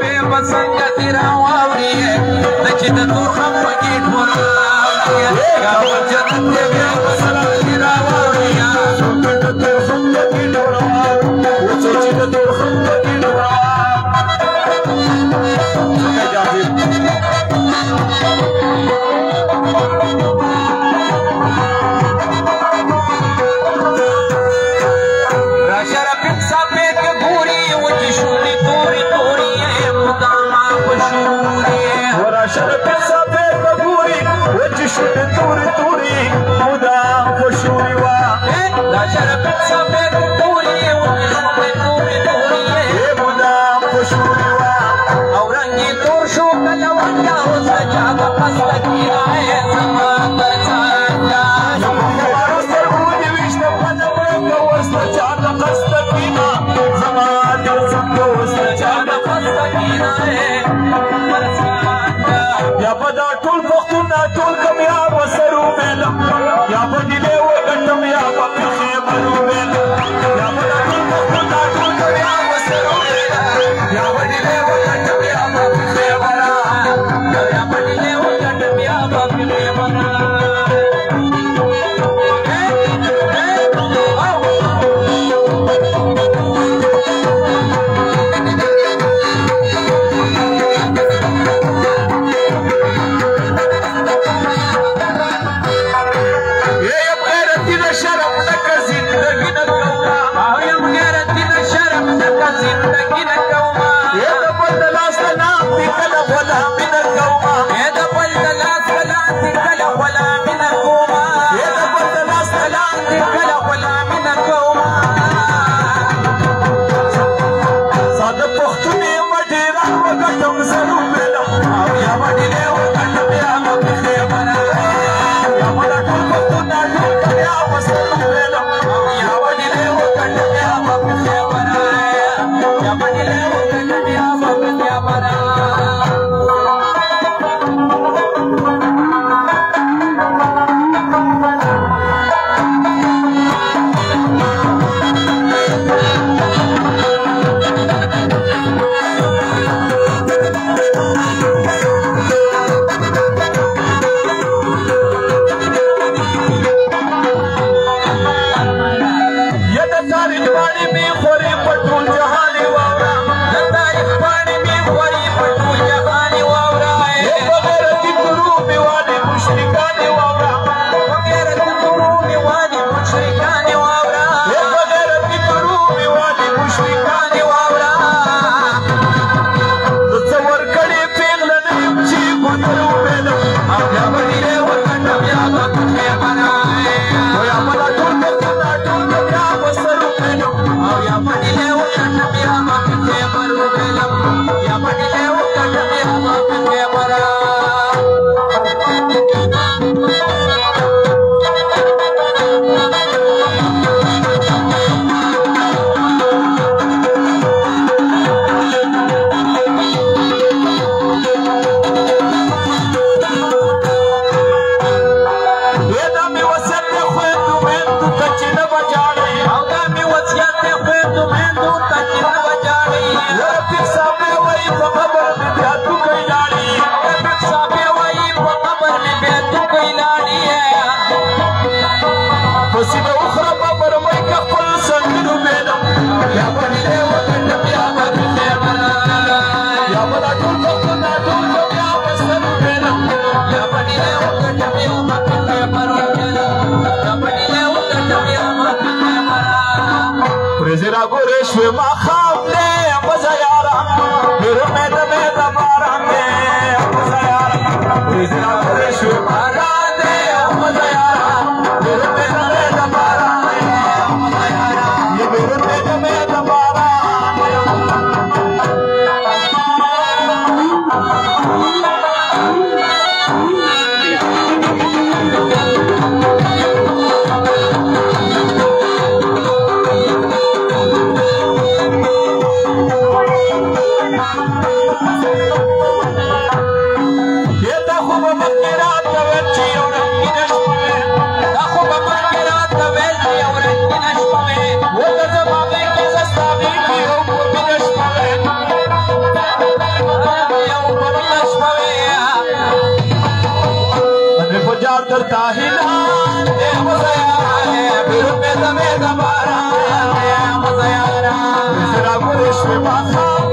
بے پسند تیرا واوری نچی د تور خم پکی ټولا یا جنت بے پسند تیرا واوری د تور خم پکی ټولا او چې د تور خم پکی ټولا ترتاهلان مزيارة برمي دمي دباران مزيارة زرا قرش بمخام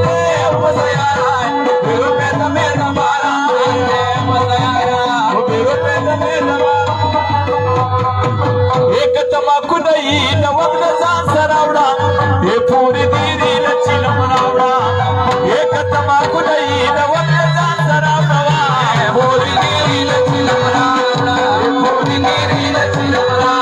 مزيارة برمي دمي دباران مزيارة برمي دمي دباران ایک تماکو نئی نوک نزان سراوڑا یہ پوری دیری لچی لمناوڑا ایک تماکو نئی نوک نزان سراوڑا یہ پوری دیری لچی لمناوڑا یہ پوری دیری لچی لمناوڑا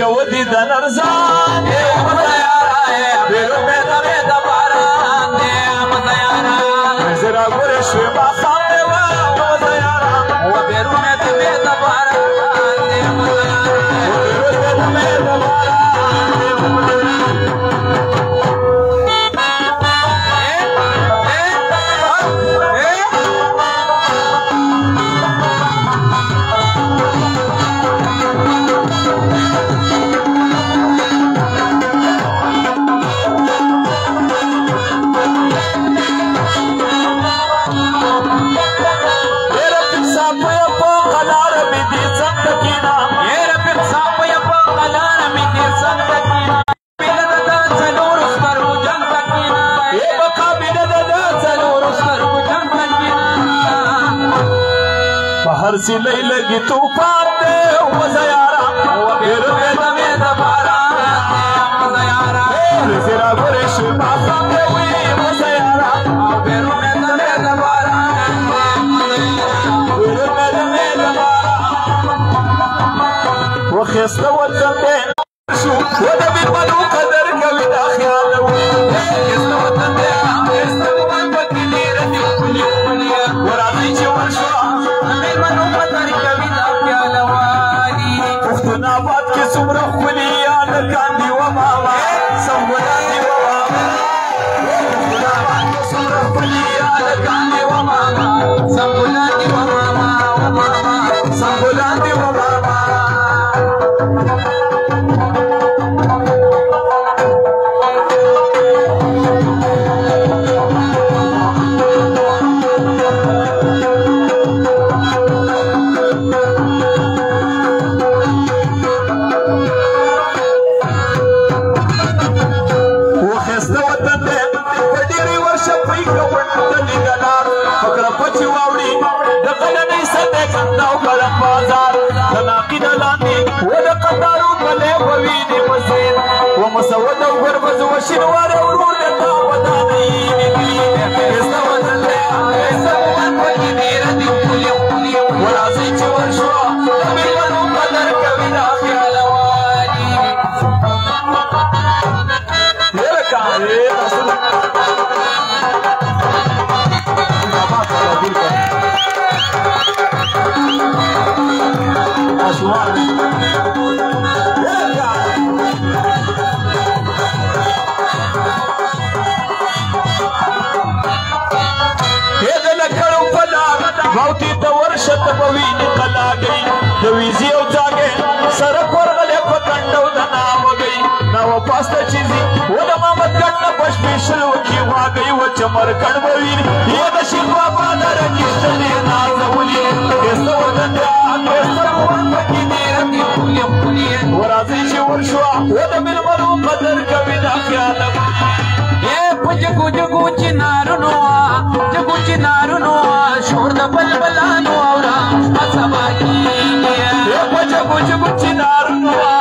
ودي دا نرزان مزيارة برمي دمي دباران مزيارة زرا قرش بخام مزيارة وبرمي دمي دباران وبرمي دمي دباران सी लई लगी तूफान दे मज़यारा बिरमे दमे दबारा मज़यारा ज़रा गुरेश बासा दे हुई मज़यारा बिरमे दमे दबारा बिरमे दमे दबारा वो खिस्ता वतन दे शू वो नबी मनु कदर कभी ना ख्याल वो खिस्ता वतन दे खिस्ता वतन बकी नीरती कुली कुलिया वो राज़ी चुवन शुआ نابات के सुमरा खुलिया नकांदी व मामा संबुलानी व मामा नابات के सुमरा खुलिया नकांदी व मामा संबुलानी व मामा संबुलानी व मामा ومسودة وغربز وشنوار ورود الدعوة ورازيك ورشوى بالمنو قدر كبيرا في الوالي يلك عليه رسول موتی تورشت بوین قلا گئی دویزی او جاگے سرک ورغلے پکندو دنام گئی نو پاستا چیزی ودا مامد گھٹنا پش پیشلو کی وا گئی و چمر کڑ بوین یہ دشیل بابا درکی چلی نازولی ایسا ودن دیا ایسا ودن بکی نیرمی پولیم پولیم ورازی چی ورشوا ودا بالمرو قدر کبی دا خیالم جگو جگو چنارو نوا جگو چنارو نوا شور دا بلبلانو اورا اسباگی جگو جگو چنارو نوا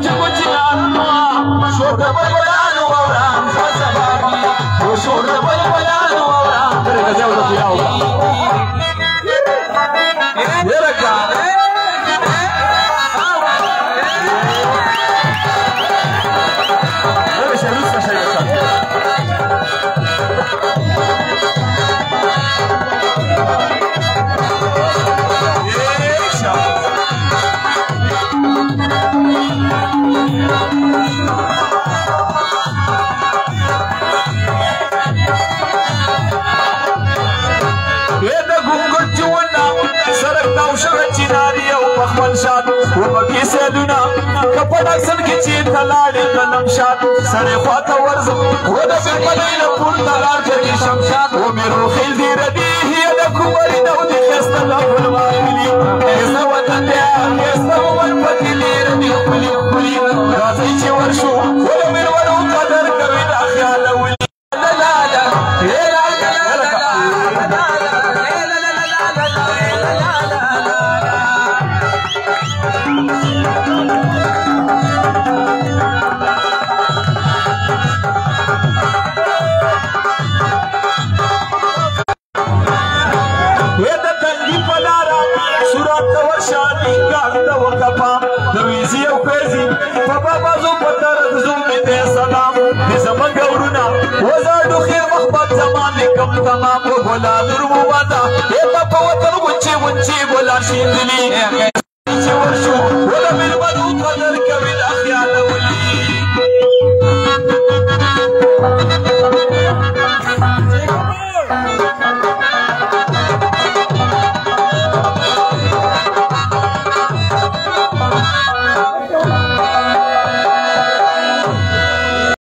جگو چنارو نوا شور دا بلبلانو اورا اسباگی شور دا بلبلانو اورا تیرے گزے ہوتا کیا ہوگا یہ رکھا منشاد وبکی سیدونا کپن اکسن کی چیت تلاڑی قلم شاد سڑے خواتا ورزم ودا بکلی لپون تلار جدی شمشاد ومیرو خیل دی ردی ہی لکو بری دو دی خیست لفو المائلی ایسا وطن دیا ایسا ومن پتلی ردی خلی خلی رازی چی ورشو ودا میرو قدر کوی دا خیال ولی لا لا لا دویزی او کرزی فبابا زو پتر زو میتے سلام نزمان گورونا وزاردو خیر مخبت زمان کم تمام بولا نرمو بادا ایتا پوتر ونچی ونچی بولا شیندلی چی ورشو ولا من بدو قدر کبیل اخیال ولی